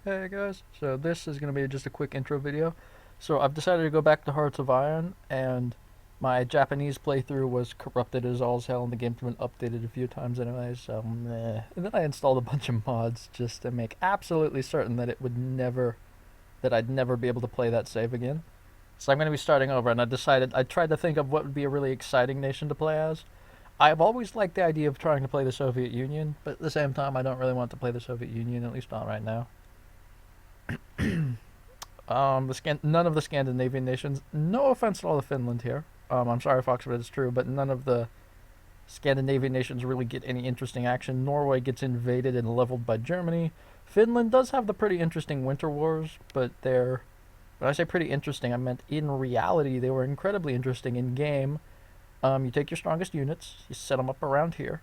Hey guys, so this is going to be just a quick intro video. So I've decided to go back to Hearts of Iron, and my Japanese playthrough was corrupted as all hell, and the game's been updated a few times anyway, so meh. And then I installed a bunch of mods just to make absolutely certain that I'd never be able to play that save again. So I'm going to be starting over, and I tried to think of what would be a really exciting nation to play as. I've always liked the idea of trying to play the Soviet Union, but at the same time, I don't really want to play the Soviet Union, at least not right now. None of the Scandinavian nations. No offense to all of Finland here. I'm sorry, Fox, but it's true. But none of the Scandinavian nations really get any interesting action. Norway gets invaded and leveled by Germany. Finland does have the pretty interesting winter wars, but they're when I say pretty interesting, I meant in reality they were incredibly interesting in game. You take your strongest units, you set them up around here,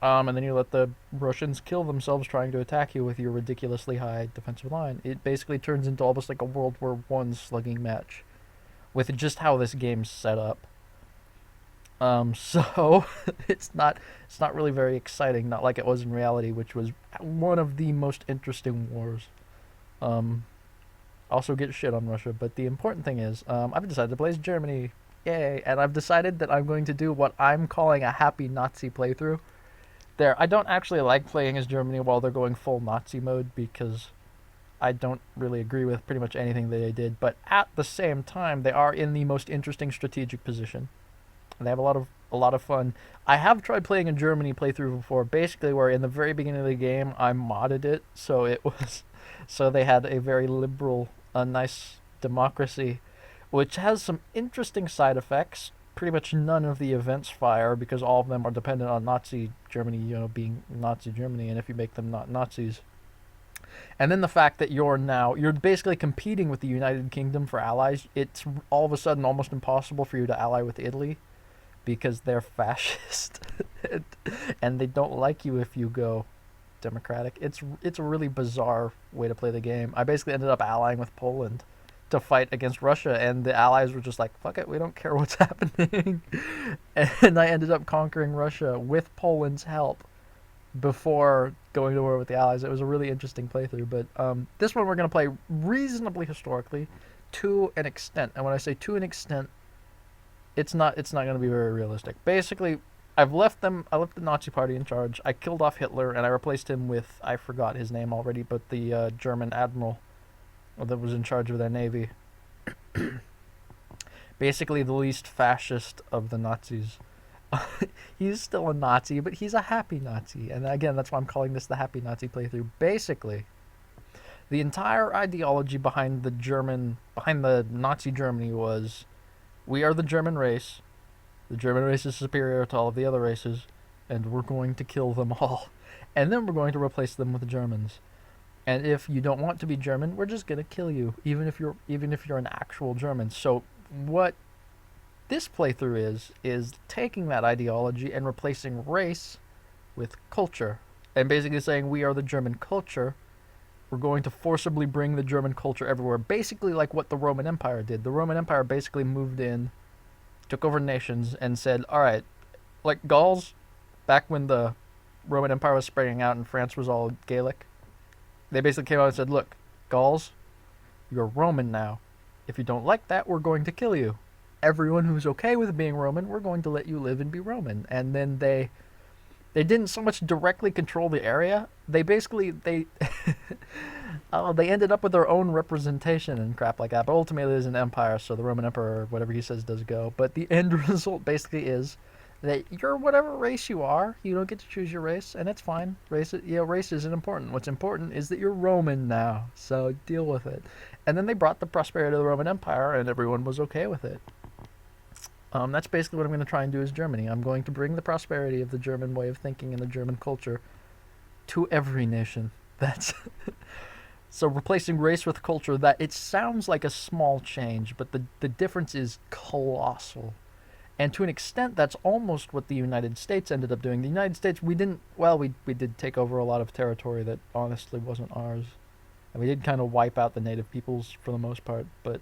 and then you let the Russians kill themselves trying to attack you with your ridiculously high defensive line. It basically turns into almost like a World War One slugging match, with just how this game's set up. So it's not really very exciting, not like it was in reality, which was one of the most interesting wars. Um, Also get shit on Russia, but the important thing is, I've decided to play as Germany, yay! And I've decided that I'm going to do what I'm calling a happy Nazi playthrough. I don't actually like playing as Germany while they're going full Nazi mode because I don't really agree with pretty much anything that they did. But at the same time, they are in the most interesting strategic position. And they have a lot of fun. I have tried playing a Germany playthrough before, basically where in the very beginning of the game I modded it so it was so they had a very liberal, a nice democracy, which has some interesting side effects. Pretty much none of the events fire because all of them are dependent on Nazi Germany, being Nazi Germany, and if you make them not Nazis. And then the fact that you're basically competing with the United Kingdom for allies, it's all of a sudden almost impossible for you to ally with Italy because they're fascist and they don't like you if you go democratic. It's a really bizarre way to play the game. I basically ended up allying with Poland to fight against Russia, and the allies were just like, "Fuck it, we don't care what's happening," and I ended up conquering Russia with Poland's help before going to war with the allies. It was a really interesting playthrough, but this one we're gonna play reasonably historically, to an extent. And when I say to an extent, it's not going to be very realistic. Basically, I left the Nazi party in charge. I killed off Hitler and I replaced him with, I forgot his name already, but the German admiral that was in charge of their navy. Basically, the least fascist of the Nazis. He's still a Nazi, but he's a happy Nazi, and again, that's why I'm calling this the happy Nazi playthrough. Basically, the entire ideology behind the Nazi Germany was, we are the German race. The German race is superior to all of the other races, and we're going to kill them all. And then we're going to replace them with Germans. And if you don't want to be German, we're just gonna kill you, even if you're an actual German. So what this playthrough is taking that ideology and replacing race with culture, and basically saying we are the German culture. We're going to forcibly bring the German culture everywhere, basically like what the Roman Empire did. The Roman Empire basically moved in, took over nations, and said, all right, like Gauls, back when the Roman Empire was spreading out and France was all Gaelic, they basically came out and said, look, Gauls, you're Roman now. If you don't like that, we're going to kill you. Everyone who's okay with being Roman, we're going to let you live and be Roman. And then they didn't so much directly control the area. They basically they ended up with their own representation and crap like that. But ultimately, there's an empire, so the Roman emperor, whatever he says, does go. But the end result basically is that you're whatever race you are. You don't get to choose your race, and it's fine. Race isn't important. What's important is that you're Roman now, so deal with it. And then they brought the prosperity of the Roman Empire, and everyone was okay with it. That's basically what I'm going to try and do as Germany. I'm going to bring the prosperity of the German way of thinking and the German culture to every nation. That's so replacing race with culture. That it sounds like a small change, but the difference is colossal. And to an extent, that's almost what the United States ended up doing. The United States, we did take over a lot of territory that honestly wasn't ours, and we did kind of wipe out the native peoples for the most part. But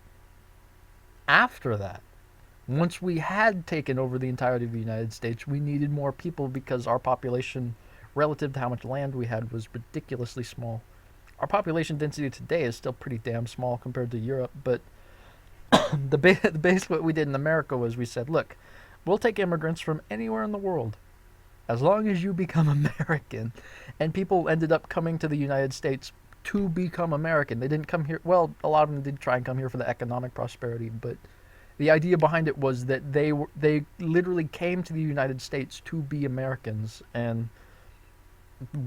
after that, once we had taken over the entirety of the United States, we needed more people because our population, relative to how much land we had, was ridiculously small. our population density today is still pretty damn small compared to Europe, but the base what we did in America was we said, look, we'll take immigrants from anywhere in the world as long as you become American. And people ended up coming to the United States to become American. They didn't come here. Well, a lot of them did try and come here for the economic prosperity, but the idea behind it was that they literally came to the United States to be Americans, and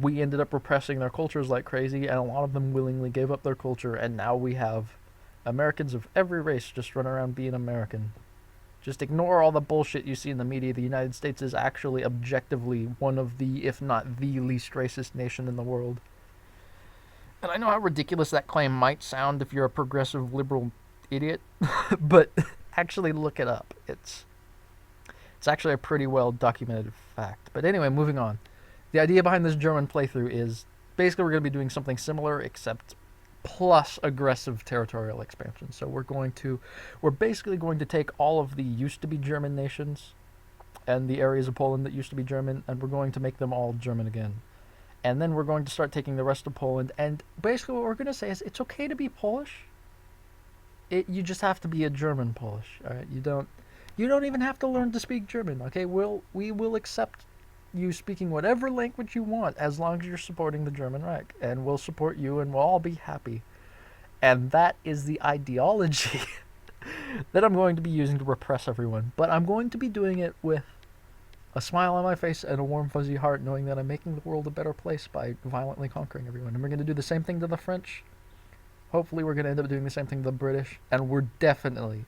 we ended up repressing their cultures like crazy, and a lot of them willingly gave up their culture, and now we have Americans of every race just run around being American. Just ignore all the bullshit you see in the media. The United States is actually objectively one of the, if not the least racist nation in the world. And I know how ridiculous that claim might sound if you're a progressive liberal idiot, but actually look it up. It's actually a pretty well documented fact. But anyway, moving on. The idea behind this German playthrough is basically we're going to be doing something similar, except plus aggressive territorial expansion. So we're basically going to take all of the used to be German nations and the areas of Poland that used to be German, and we're going to make them all German again. And then we're going to start taking the rest of Poland, and basically what we're going to say is it's okay to be Polish. You just have to be a German Polish, all right? You don't even have to learn to speak German, okay? We will accept you speaking whatever language you want as long as you're supporting the German Reich, and we'll support you and we'll all be happy. And that is the ideology that I'm going to be using to repress everyone. But I'm going to be doing it with a smile on my face and a warm fuzzy heart, knowing that I'm making the world a better place by violently conquering everyone. And we're going to do the same thing to the French. Hopefully we're going to end up doing the same thing to the British, and we're definitely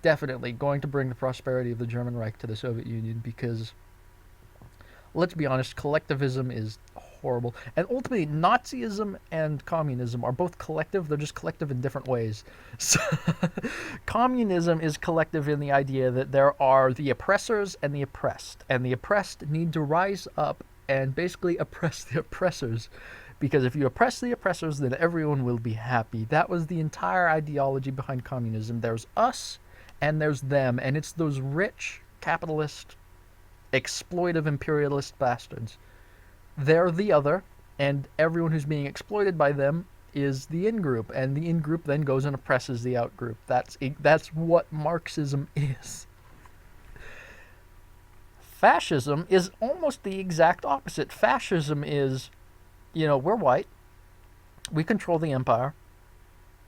going to bring the prosperity of the German Reich to the Soviet Union, because let's be honest, collectivism is horrible. And ultimately, Nazism and communism are both collective. They're just collective in different ways. So, communism is collective in the idea that there are the oppressors and the oppressed. And the oppressed need to rise up and basically oppress the oppressors. Because if you oppress the oppressors, then everyone will be happy. That was the entire ideology behind communism. There's us and there's them. And it's those rich, capitalist, exploitive imperialist bastards. They're the other, and everyone who's being exploited by them is the in-group, and the in-group then goes and oppresses the out-group. That's what Marxism is. Fascism is almost the exact opposite. Fascism is, we're white, we control the empire,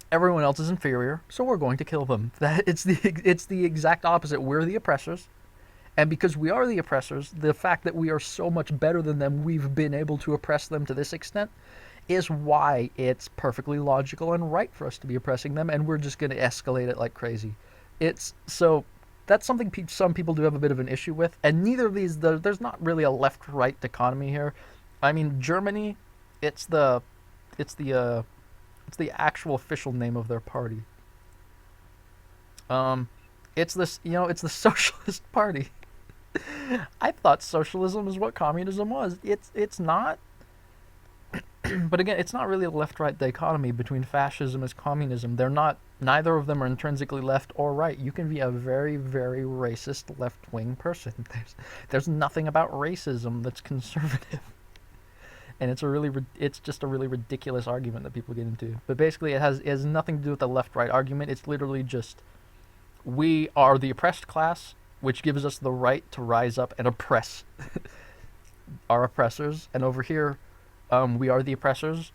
everyone else is inferior, so we're going to kill them. It's the exact opposite. We're the oppressors. And because we are the oppressors, the fact that we are so much better than them, we've been able to oppress them to this extent, is why it's perfectly logical and right for us to be oppressing them, and we're just going to escalate it like crazy. So that's something some people do have a bit of an issue with, and neither of these, there's not really a left-right dichotomy here. I mean, Germany, it's the actual official name of their party. It's the Socialist Party. I thought socialism is what communism was. It's not. But again, it's not really a left-right dichotomy between fascism and communism. They're not. Neither of them are intrinsically left or right. You can be a very, very racist left-wing person. There's nothing about racism that's conservative. And it's just a really ridiculous argument that people get into. But basically, it has nothing to do with the left-right argument. It's literally just, we are the oppressed class, which gives us the right to rise up and oppress our oppressors. And over here, we are the oppressors,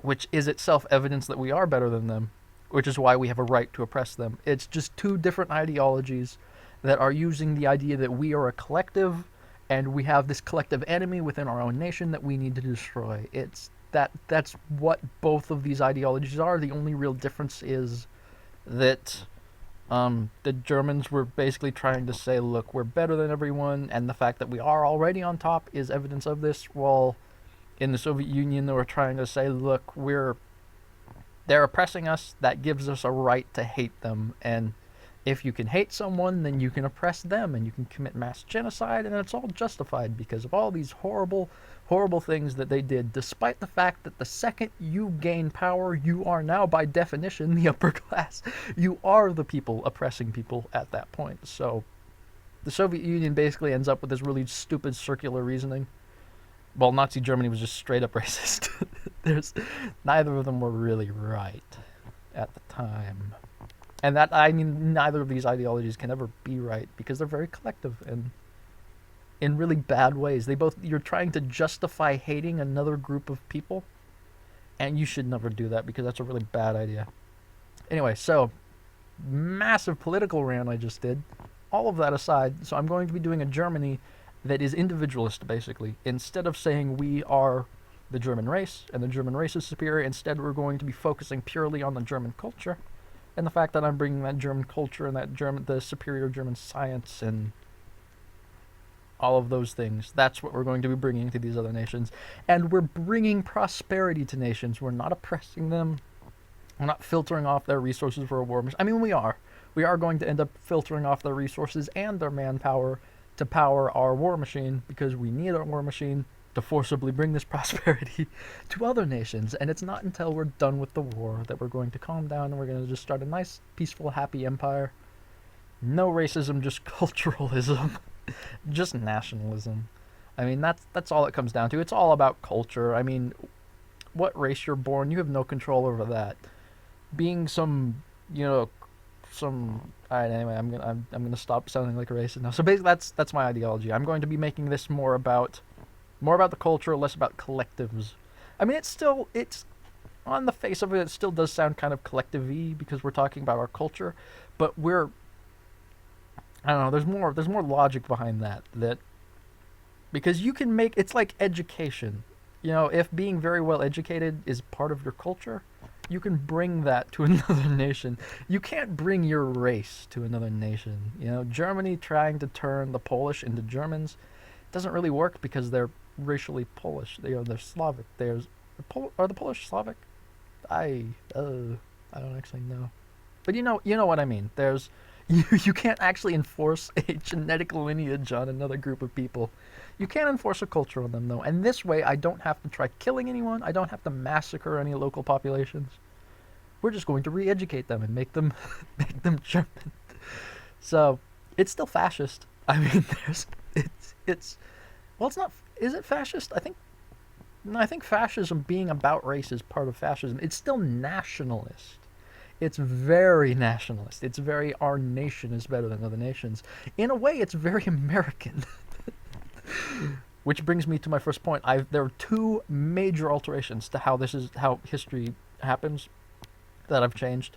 which is itself evidence that we are better than them, which is why we have a right to oppress them. It's just two different ideologies that are using the idea that we are a collective, and we have this collective enemy within our own nation that we need to destroy. That's what both of these ideologies are. The only real difference is that the Germans were basically trying to say, look, we're better than everyone, and the fact that we are already on top is evidence of this, while in the Soviet Union they were trying to say, look, they're oppressing us, that gives us a right to hate them, and if you can hate someone, then you can oppress them, and you can commit mass genocide, and it's all justified because of all these horrible, horrible things that they did, despite the fact that the second you gain power, you are now, by definition, the upper class. You are the people oppressing people at that point. So the Soviet Union basically ends up with this really stupid circular reasoning. well, Nazi Germany was just straight up racist. There's neither of them were really right at the time. And that, I mean, neither of these ideologies can ever be right because they're very collective and in really bad ways. You're trying to justify hating another group of people, and you should never do that because that's a really bad idea. Anyway, so massive political rant I just did. All of that aside, so I'm going to be doing a Germany that is individualist, basically. Instead of saying we are the German race and the German race is superior, instead we're going to be focusing purely on the German culture and the fact that I'm bringing that German culture and the superior German science and all of those things. That's what we're going to be bringing to these other nations. And we're bringing prosperity to nations. We're not oppressing them. We're not filtering off their resources for a war machine. I mean, we are. We are going to end up filtering off their resources and their manpower to power our war machine because we need our war machine to forcibly bring this prosperity to other nations. And it's not until we're done with the war that we're going to calm down and we're going to just start a nice, peaceful, happy empire. No racism, just culturalism. Just nationalism. I mean, that's all it comes down to. It's all about culture. I mean, what race you're born, you have no control over that. Being some, some. All right. Anyway, I'm gonna stop sounding like a racist now. So basically, that's my ideology. I'm going to be making this more about the culture, less about collectives. I mean, it's on the face of it, it still does sound kind of collective-y because we're talking about our culture, but I don't know. There's more logic behind that. Because you can make it's like education. If being very well educated is part of your culture, you can bring that to another nation. You can't bring your race to another nation. Germany trying to turn the Polish into Germans doesn't really work because they're racially Polish. They're Slavic. Are the Polish Slavic? I don't actually know. But you know what I mean. You can't actually enforce a genetic lineage on another group of people. You can't enforce a culture on them, though. And this way, I don't have to try killing anyone. I don't have to massacre any local populations. We're just going to re-educate them and make them German. So, it's still fascist. I mean, it's not. Is it fascist? I think fascism being about race is part of fascism. It's still nationalist. It's very nationalist. It's very our nation is better than other nations. In a way, it's very American. Which brings me to my first point. There are two major alterations to how history happens that I've changed.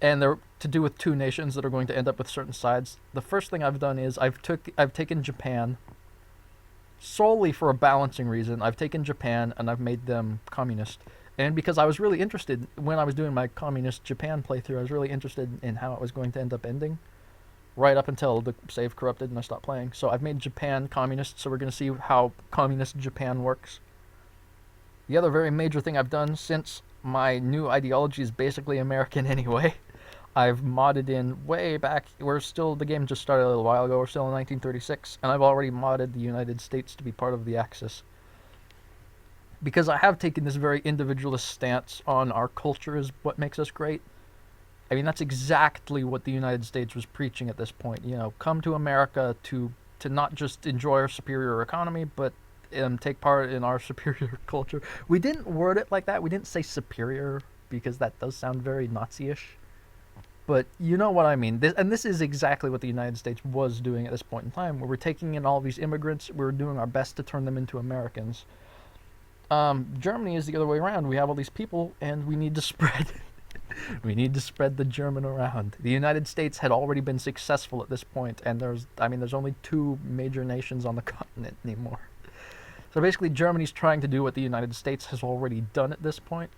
And they're to do with two nations that are going to end up with certain sides. The first thing I've done is I've taken Japan solely for a balancing reason. I've taken Japan and I've made them communist. And because I was really interested, when I was doing my communist Japan playthrough, I was really interested in how it was going to end up ending. Right up until the save corrupted and I stopped playing. So I've made Japan communist, so we're going to see how communist Japan works. The other very major thing I've done, since my new ideology is basically American anyway, I've modded in way back, the game just started a little while ago, we're still in 1936, and I've already modded the United States to be part of the Axis. Because I have taken this very individualist stance on our culture is what makes us great. I mean, that's exactly what the United States was preaching at this point. Come to America to not just enjoy our superior economy, but take part in our superior culture. We didn't word it like that. We didn't say superior because that does sound very Nazi-ish. But you know what I mean. This is exactly what the United States was doing at this point in time, where we're taking in all these immigrants. We're doing our best to turn them into Americans. Germany is the other way around. We have all these people, and we need to spread. We need to spread the German around. The United States had already been successful at this point, and there's only two major nations on the continent anymore. So basically, Germany's trying to do what the United States has already done at this point,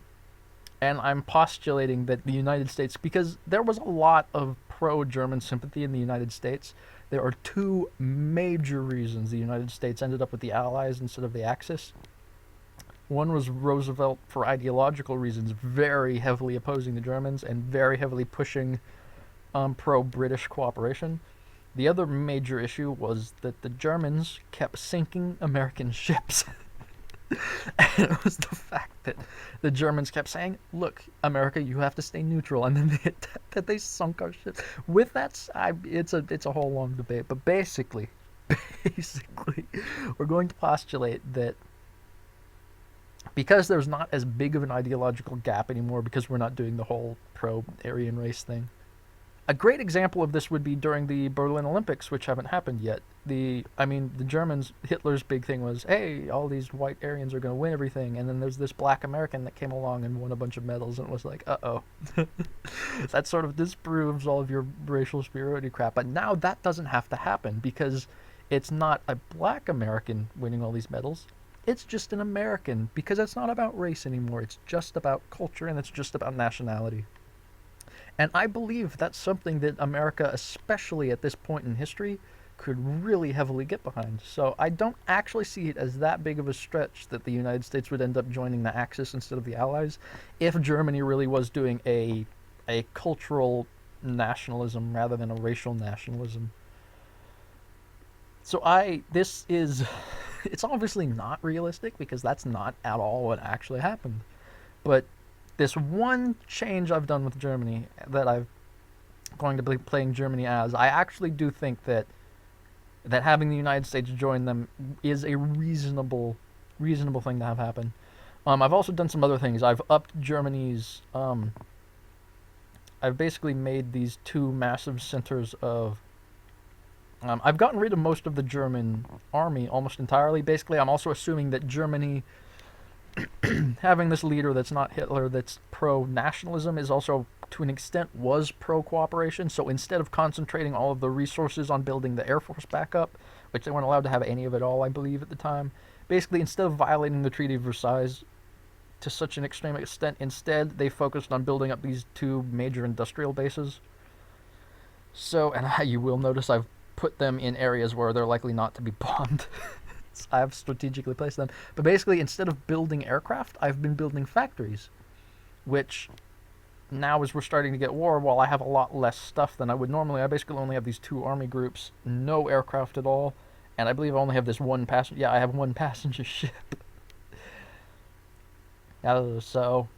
and I'm postulating that the United States, because there was a lot of pro-German sympathy in the United States, there are two major reasons the United States ended up with the Allies instead of the Axis. One was Roosevelt, for ideological reasons, very heavily opposing the Germans and very heavily pushing pro-British cooperation. The other major issue was that the Germans kept sinking American ships. And it was the fact that the Germans kept saying, look, America, you have to stay neutral. And then they sunk our ships. With that, it's a whole long debate. But basically, Basically, we're going to postulate that because there's not as big of an ideological gap anymore, because we're not doing the whole pro-Aryan race thing. A great example of this would be during the Berlin Olympics, which haven't happened yet. The Germans, Hitler's big thing was, hey, all these white Aryans are going to win everything, and then there's this black American that came along and won a bunch of medals, and it was like, uh-oh. That sort of disproves all of your racial superiority crap, but now that doesn't have to happen, because it's not a black American winning all these medals. It's just an American, because it's not about race anymore. It's just about culture, and it's just about nationality. And I believe that's something that America, especially at this point in history, could really heavily get behind. So I don't actually see it as that big of a stretch that the United States would end up joining the Axis instead of the Allies if Germany really was doing a cultural nationalism rather than a racial nationalism. So this is it's obviously not realistic because that's not at all what actually happened. But this one change I've done with Germany that I'm going to be playing Germany as, I actually do think that having the United States join them is a reasonable thing to have happen. I've also done some other things. I've upped Germany's. I've basically made these two massive centers of. I've gotten rid of most of the German army almost entirely. Basically, I'm also assuming that Germany, having this leader that's not Hitler, that's pro-nationalism, is also, to an extent, was pro-cooperation. So instead of concentrating all of the resources on building the Air Force back up, which they weren't allowed to have any of it all, I believe, at the time, basically, instead of violating the Treaty of Versailles to such an extreme extent, instead, they focused on building up these two major industrial bases. So, and you will notice I've put them in areas where they're likely not to be bombed. I've strategically placed them. But basically, instead of building aircraft, I've been building factories, which now as we're starting to get war, while I have a lot less stuff than I would normally, I basically only have these two army groups, no aircraft at all, and I believe I only have this one passenger. Yeah, I have one passenger ship. So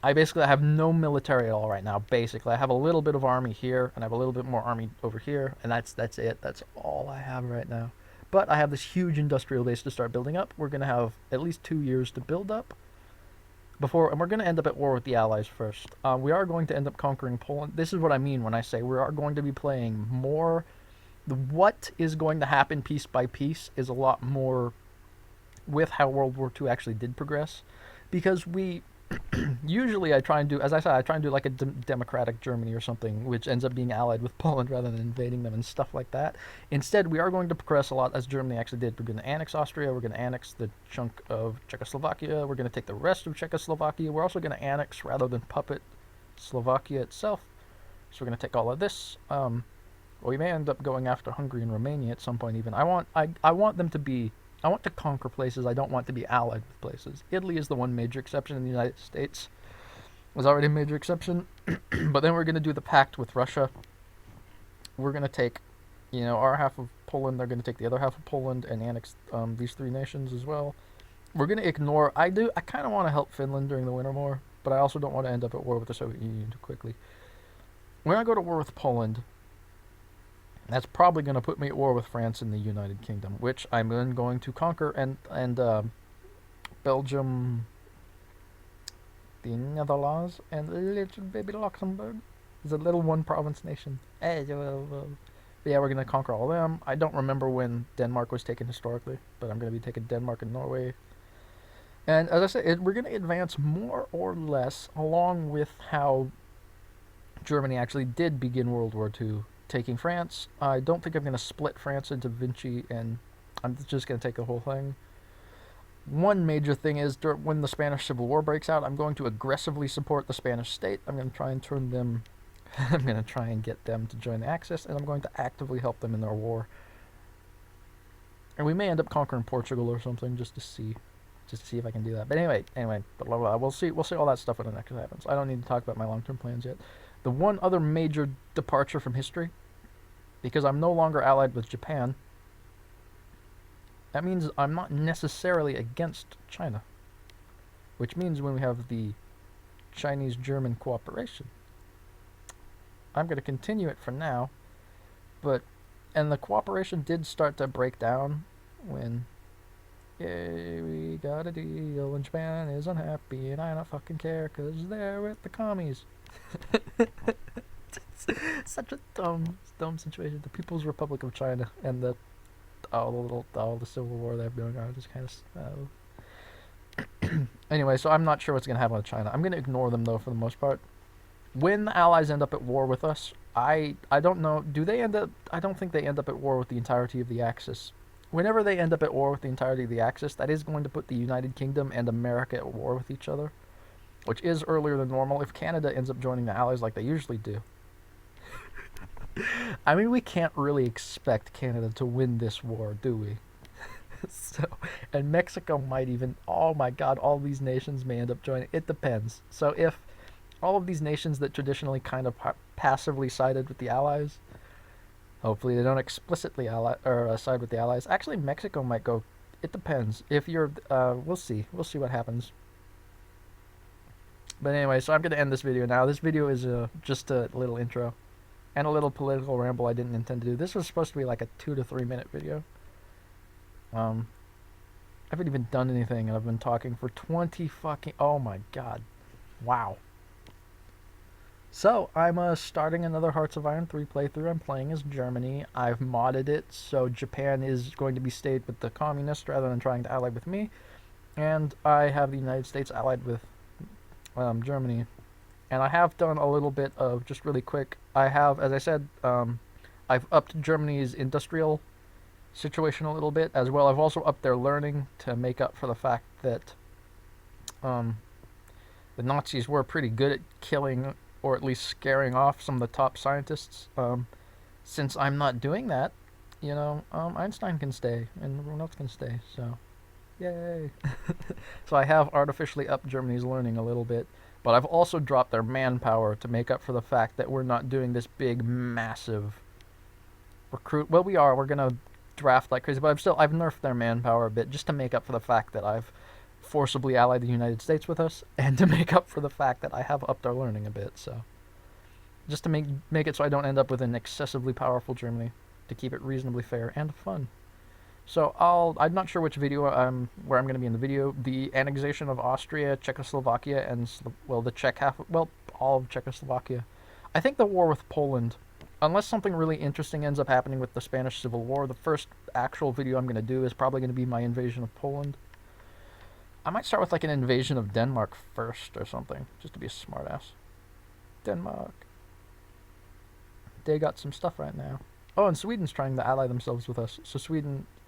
I basically have no military at all right now. Basically, I have a little bit of army here, and I have a little bit more army over here, and that's it. That's all I have right now. But I have this huge industrial base to start building up. We're going to have at least 2 years to build up before, and we're going to end up at war with the Allies first. We are going to end up conquering Poland. This is what I mean when I say we are going to be playing more. What is going to happen piece by piece is a lot more with how World War II actually did progress, because we usually I try and do, as I said, I try and do like a democratic Germany or something, which ends up being allied with Poland rather than invading them and stuff like that. Instead, we are going to progress a lot as Germany actually did. We're going to annex Austria. We're going to annex the chunk of Czechoslovakia. We're going to take the rest of Czechoslovakia. We're also going to annex rather than puppet Slovakia itself. So we're going to take all of this. We may end up going after Hungary and Romania at some point even. I want them to be. I want to conquer places. I don't want to be allied with places. Italy is the one major exception, in the United States was already a major exception. But then we're going to do the pact with Russia. We're going to take, our half of Poland. They're going to take the other half of Poland and annex these three nations as well. We're going to ignore. I kind of want to help Finland during the Winter War, but I also don't want to end up at war with the Soviet Union too quickly. When I go to war with Poland, that's probably going to put me at war with France and the United Kingdom, which I'm then going to conquer, and Belgium, the Netherlands, and little baby Luxembourg is a little one province nation. Yeah, we're going to conquer all of them. I don't remember when Denmark was taken historically, but I'm going to be taking Denmark and Norway. And as I said, we're going to advance more or less along with how Germany actually did begin World War II. Taking France. I don't think I'm going to split France into Vichy, and I'm just going to take the whole thing. One major thing is when the Spanish Civil War breaks out, I'm going to aggressively support the Spanish state. I'm going to try and turn them. I'm going to try and get them to join the Axis, and I'm going to actively help them in their war. And we may end up conquering Portugal or something just to see if I can do that. But anyway, blah, blah, blah. We'll see all that stuff when it next happens. I don't need to talk about my long-term plans yet. The one other major departure from history, because I'm no longer allied with Japan, that means I'm not necessarily against China. Which means when we have the Chinese-German cooperation, I'm going to continue it for now, but And the cooperation did start to break down when, yay, we got a deal, and Japan is unhappy, and I don't fucking care, cause they're with the commies. Such a dumb situation. The People's Republic of China and all the civil war they have going on just kind of. Anyway, so I'm not sure what's gonna happen with China. I'm gonna ignore them though for the most part. When the Allies end up at war with us, I don't know. Do they end up? I don't think they end up at war with the entirety of the Axis. Whenever they end up at war with the entirety of the Axis, that is going to put the United Kingdom and America at war with each other, which is earlier than normal if Canada ends up joining the Allies like they usually do. I mean, we can't really expect Canada to win this war, do we? So, and Mexico might even. Oh my God, all these nations may end up joining. It depends. So if all of these nations that traditionally kind of passively sided with the Allies, hopefully they don't explicitly side with the Allies. Actually, Mexico might go. It depends. If you're, we'll see. We'll see what happens. But anyway, so I'm gonna end this video now. This video is just a little intro and a little political ramble I didn't intend to do. This was supposed to be like a 2 to 3 minute video. I haven't even done anything, and I've been talking for 20 fucking. Oh my God, wow. So I'm starting another Hearts of Iron 3 playthrough. I'm playing as Germany. I've modded it so Japan is going to be stayed with the communists rather than trying to ally with me, and I have the United States allied with Germany. And I have done a little bit of, just really quick, I have, as I said, I've upped Germany's industrial situation a little bit as well. I've also upped their learning to make up for the fact that the Nazis were pretty good at killing or at least scaring off some of the top scientists. Since I'm not doing that, Einstein can stay and everyone else can stay, so yay. So I have artificially upped Germany's learning a little bit. But I've also dropped their manpower to make up for the fact that we're not doing this big, massive recruit. Well, we are. We're going to draft like crazy. But I've nerfed their manpower a bit just to make up for the fact that I've forcibly allied the United States with us, and to make up for the fact that I have upped our learning a bit. So just to make it so I don't end up with an excessively powerful Germany, to keep it reasonably fair and fun. So I'm not sure which video where I'm going to be in the video. The annexation of Austria, Czechoslovakia, and the Czech half, all of Czechoslovakia. I think the war with Poland, unless something really interesting ends up happening with the Spanish Civil War, the first actual video I'm going to do is probably going to be my invasion of Poland. I might start with like an invasion of Denmark first or something, just to be a smartass. Denmark. They got some stuff right now. Oh, and Sweden's trying to ally themselves with us. So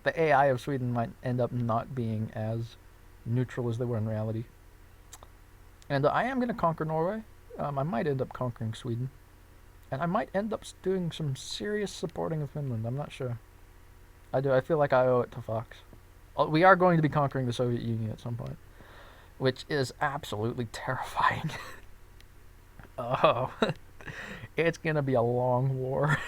the AI of Sweden might end up not being as neutral as they were in reality. And I am going to conquer Norway. I might end up conquering Sweden. And I might end up doing some serious supporting of Finland. I'm not sure. I do. I feel like I owe it to Fox. We are going to be conquering the Soviet Union at some point, which is absolutely terrifying. Oh, it's going to be a long war.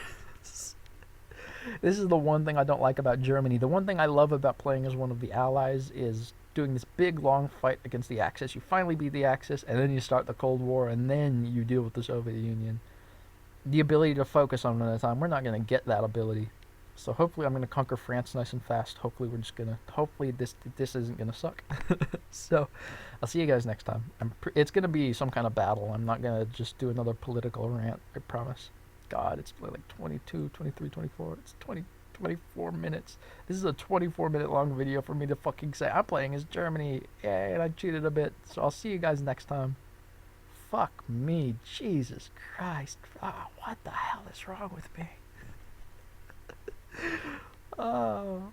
This is the one thing I don't like about Germany. The one thing I love about playing as one of the Allies is doing this big, long fight against the Axis. You finally beat the Axis, and then you start the Cold War, and then you deal with the Soviet Union. The ability to focus on it at a time, we're not going to get that ability. So hopefully I'm going to conquer France nice and fast. Hopefully this isn't going to suck. So I'll see you guys next time. It's going to be some kind of battle. I'm not going to just do another political rant, I promise. God, it's like 22, 23, 24. It's 24 minutes. This is a 24-minute long video for me to fucking say I'm playing as Germany. Yay, and I cheated a bit. So I'll see you guys next time. Fuck me. Jesus Christ. Oh, what the hell is wrong with me? Oh.